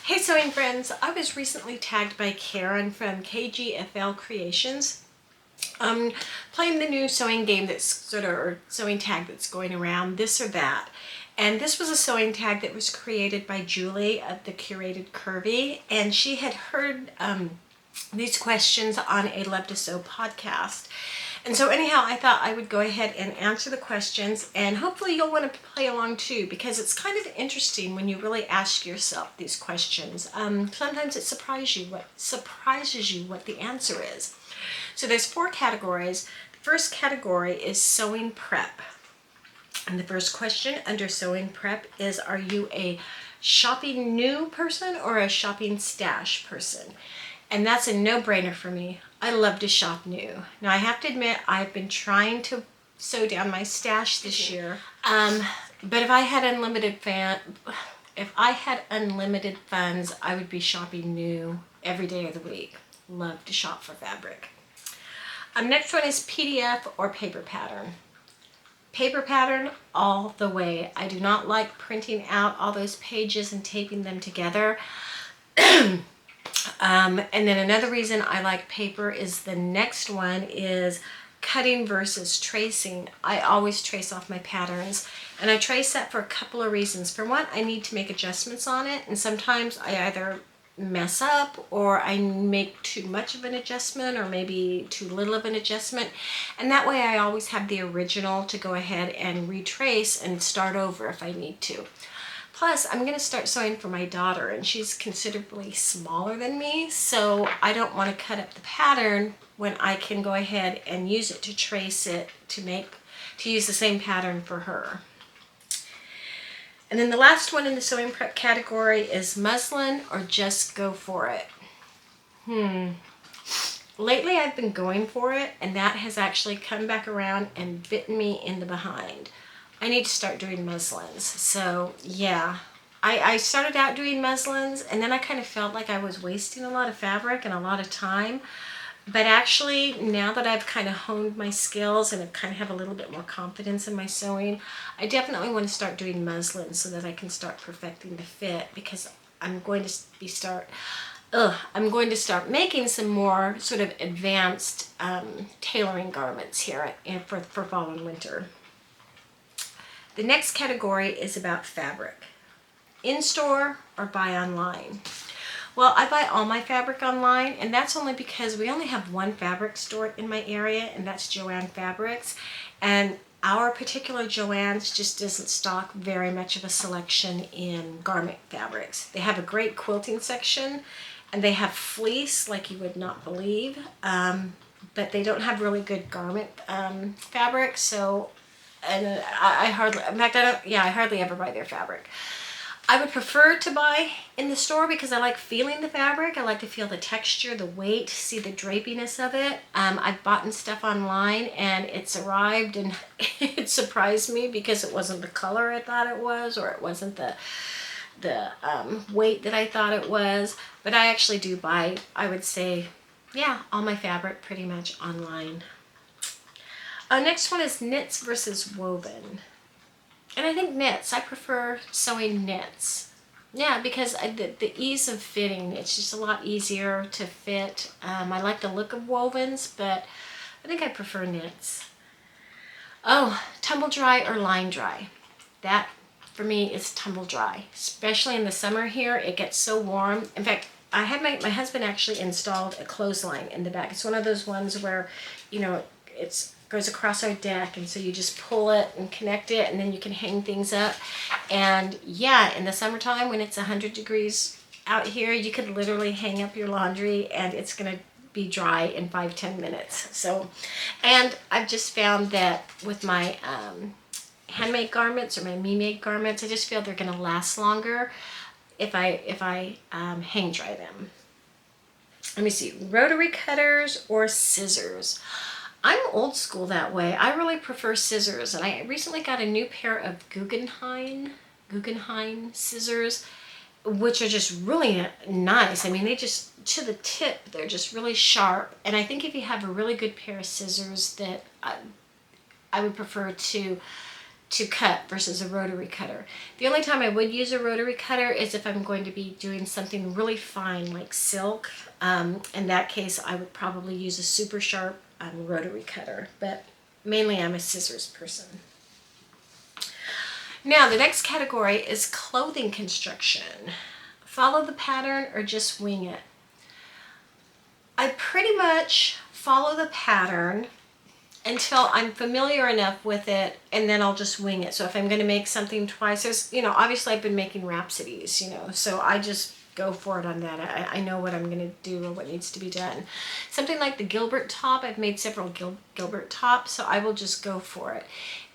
Hey sewing friends, I was recently tagged by Karen from KGFL Creations. Playing the new sewing game that's or sewing tag that's going around, This or That. And this was a sewing tag that was created by Julie of the Curated Curvy, and she had heard these questions on a Love to Sew podcast. And so anyhow, I thought I would go ahead and answer the questions, and hopefully you'll want to play along too, because it's kind of interesting when you really ask yourself these questions. Sometimes it surprises you what the answer is. So there's 4 categories. The first category is sewing prep. And the first question under sewing prep is, are you a shopping new person or a shopping stash person? And that's a no-brainer for me. I love to shop new. Now I have to admit, I've been trying to sew down my stash this year. But if I had unlimited funds, I would be shopping new every day of the week. Love to shop for fabric. Next one is PDF or paper pattern. Paper pattern all the way. I do not like printing out all those pages and taping them together. And then another reason I like paper is the next one is cutting versus tracing. I always trace off my patterns, and I trace that for a couple of reasons. For one, I need to make adjustments on it, and sometimes I either mess up or I make too much of an adjustment or maybe too little of an adjustment, and that way I always have the original to go ahead and retrace and start over if I need to. Plus, I'm going to start sewing for my daughter, and she's considerably smaller than me, so I don't want to cut up the pattern when I can go ahead and use it to trace it to use the same pattern for her. And then the last one in the sewing prep category is muslin or just go for it. Lately I've been going for it, and that has actually come back around and bitten me in the behind. I need to start doing muslins. So yeah, I started out doing muslins, and then I kind of felt like I was wasting a lot of fabric and a lot of time. But actually, now that I've kind of honed my skills and I kind of have a little bit more confidence in my sewing, I definitely want to start doing muslins so that I can start perfecting the fit, because I'm going to start making some more sort of advanced tailoring garments here for fall and winter. The next category is about fabric. In-store or buy online? Well, I buy all my fabric online, and that's only because we only have one fabric store in my area, and that's Joann Fabrics. And our particular Joann's just doesn't stock very much of a selection in garment fabrics. They have a great quilting section, and they have fleece like you would not believe, but they don't have really good garment fabric. So, and I hardly ever buy their fabric. I would prefer to buy in the store because I like feeling the fabric. I like to feel the texture, the weight, see the drapiness of it. I've bought stuff online, and it's arrived, and it surprised me because it wasn't the color I thought it was, or it wasn't the weight that I thought it was. But I actually do buy, I would say, yeah, all my fabric pretty much online. Next one is knits versus woven. And I think knits, I prefer sewing knits. Yeah, because the ease of fitting, it's just a lot easier to fit. I like the look of wovens, but I think I prefer knits. Oh, tumble dry or line dry. That, for me, is tumble dry. Especially in the summer here, it gets so warm. In fact, I had my husband actually installed a clothesline in the back. It's one of those ones where, it's goes across our deck, and so you just pull it and connect it, and then you can hang things up. And yeah, in the summertime when it's 100 degrees out here, you could literally hang up your laundry and it's gonna be dry in 5-10 minutes. So, and I've just found that with my handmade garments or my me-made garments, I just feel they're gonna last longer if I hang dry them. Let me see, rotary cutters or scissors. I'm old school that way. I really prefer scissors, and I recently got a new pair of Guggenheim scissors, which are just really nice. I mean, they just, to the tip, they're just really sharp. And I think if you have a really good pair of scissors, that I would prefer to to cut versus a rotary cutter. The only time I would use a rotary cutter is if I'm going to be doing something really fine like silk. In that case, I would probably use a super sharp rotary cutter, but mainly I'm a scissors person. Now the next category is clothing construction. Follow the pattern or just wing it. I pretty much follow the pattern until I'm familiar enough with it, and then I'll just wing it. So if I'm going to make something twice, there's, obviously I've been making rhapsodies, so I just go for it on that. I know what I'm going to do or what needs to be done. Something like the Gilbert top, I've made several Gilbert tops, so I will just go for it.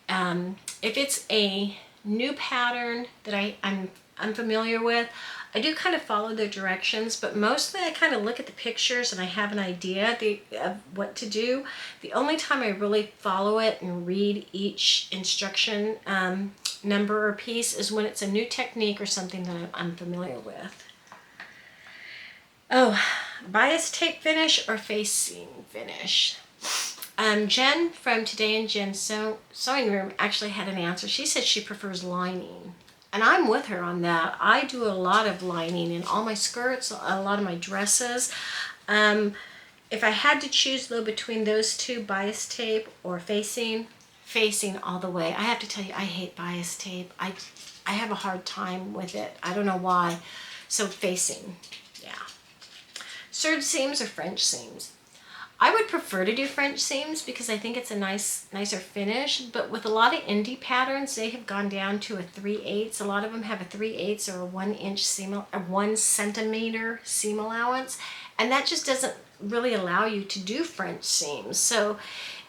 If it's a new pattern that I'm unfamiliar with, I do kind of follow the directions, but mostly I kind of look at the pictures and I have an idea of what to do. The only time I really follow it and read each instruction number or piece is when it's a new technique or something that I'm unfamiliar with. Oh, bias tape finish or face seam finish? Jen from Today in Jen's Sewing Room actually had an answer. She said she prefers lining. And I'm with her on that. I do a lot of lining in all my skirts, a lot of my dresses. If I had to choose though between those two, bias tape or facing all the way. I have to tell you, I hate bias tape. I have a hard time with it. I don't know why. So facing, yeah. Serge seams or French seams? I would prefer to do French seams because I think it's a nicer finish, but with a lot of indie patterns, they have gone down to a 3/8. A lot of them have a 3/8 or a 1 inch seam, a 1 centimeter seam allowance, and that just doesn't really allow you to do French seams. So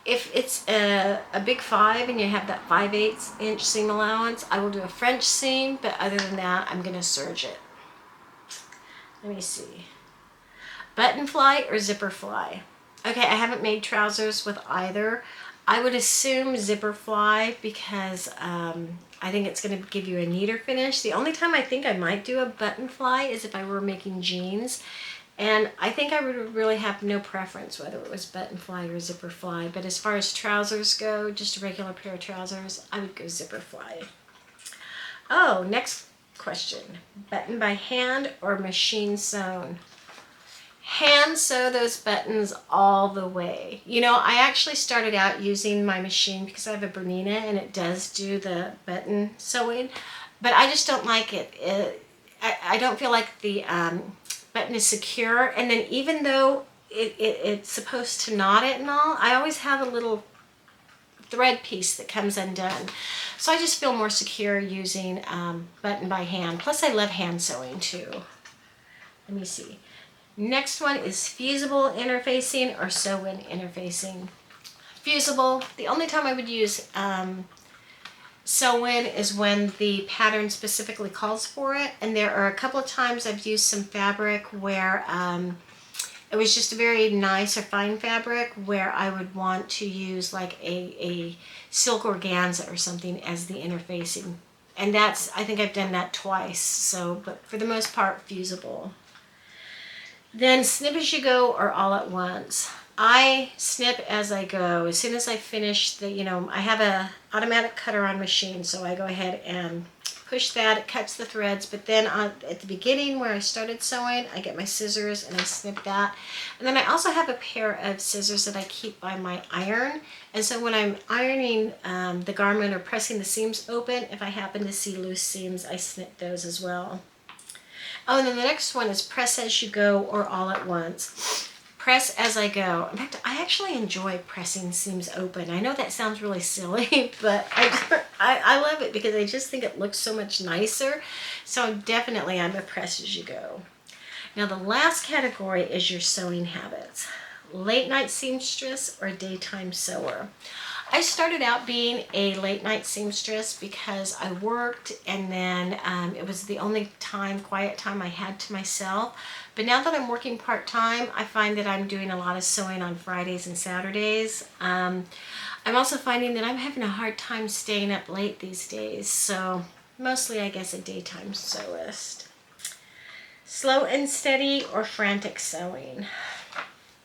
if it's a big 5 and you have that 5/8 inch seam allowance, I will do a French seam, but other than that, I'm gonna serge it. Let me see. Button fly or zipper fly? Okay, I haven't made trousers with either. I would assume zipper fly because I think it's going to give you a neater finish. The only time I think I might do a button fly is if I were making jeans. And I think I would really have no preference whether it was button fly or zipper fly. But as far as trousers go, just a regular pair of trousers, I would go zipper fly. Oh, next question. Button by hand or machine sewn? Hand sew those buttons all the way. I actually started out using my machine because I have a Bernina and it does do the button sewing, but I just don't like it. I don't feel like the button is secure, and then even though it's supposed to knot it and all, I always have a little thread piece that comes undone. So I just feel more secure using button by hand. Plus I love hand sewing too. Let me see. Next one is fusible interfacing or sew-in interfacing. Fusible, the only time I would use sew-in is when the pattern specifically calls for it, and there are a couple of times I've used some fabric where it was just a very nice or fine fabric where I would want to use like a silk organza or something as the interfacing, and I think I've done that twice. So, but for the most part, fusible. Then snip as you go or all at once. I snip as I go. As soon as I finish I have a automatic cutter on machine, so I go ahead and push that. It cuts the threads, but then at the beginning where I started sewing, I get my scissors and I snip that. And then I also have a pair of scissors that I keep by my iron. And so when I'm ironing the garment or pressing the seams open, if I happen to see loose seams, I snip those as well. Oh, and then the next one is press as you go or all at once. Press as I go. In fact, I actually enjoy pressing seams open. I know that sounds really silly, but I love it because I just think it looks so much nicer. So definitely I'm a press as you go. Now the last category is your sewing habits. Late night seamstress or daytime sewer. I started out being a late night seamstress because I worked, and then it was the only quiet time I had to myself. But now that I'm working part-time, I find that I'm doing a lot of sewing on Fridays and Saturdays. I'm also finding that I'm having a hard time staying up late these days, so mostly I guess a daytime sewist. Slow and steady or frantic sewing?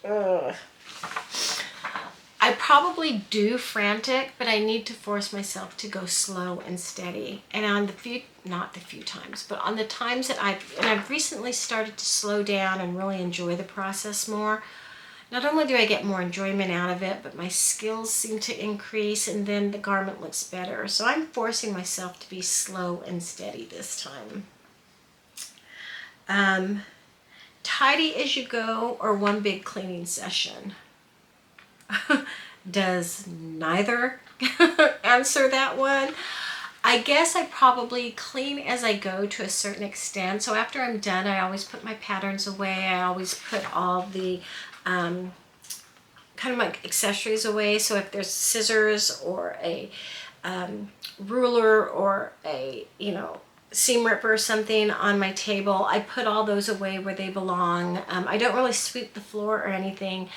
Ugh. I probably do frantic, but I need to force myself to go slow and steady. And on the few, not the few times, but on the times that I've recently started to slow down and really enjoy the process more. Not only do I get more enjoyment out of it, but my skills seem to increase, and then the garment looks better. So I'm forcing myself to be slow and steady this time. Tidy as you go or one big cleaning session? Does neither answer that one? I guess I probably clean as I go to a certain extent. So after I'm done, I always put my patterns away. I always put all the kind of like accessories away. So if there's scissors or a ruler or a, seam ripper or something on my table, I put all those away where they belong. I don't really sweep the floor or anything.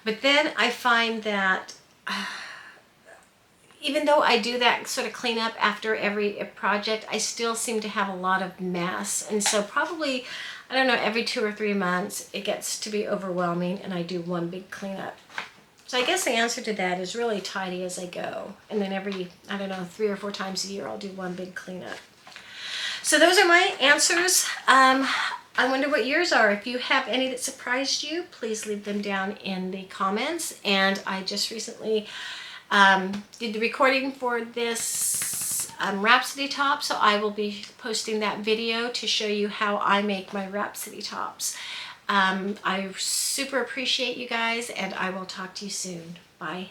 But then I find that even though I do that sort of cleanup after every project, I still seem to have a lot of mess. And so probably, I don't know, every 2 or 3 months, it gets to be overwhelming and I do one big cleanup. So I guess the answer to that is really tidy as I go. And then every, 3 or 4 times a year, I'll do one big cleanup. So those are my answers. I wonder what yours are. If you have any that surprised you, please leave them down in the comments. And I just recently did the recording for this Rhapsody top, so I will be posting that video to show you how I make my Rhapsody tops. I super appreciate you guys, and I will talk to you soon. Bye.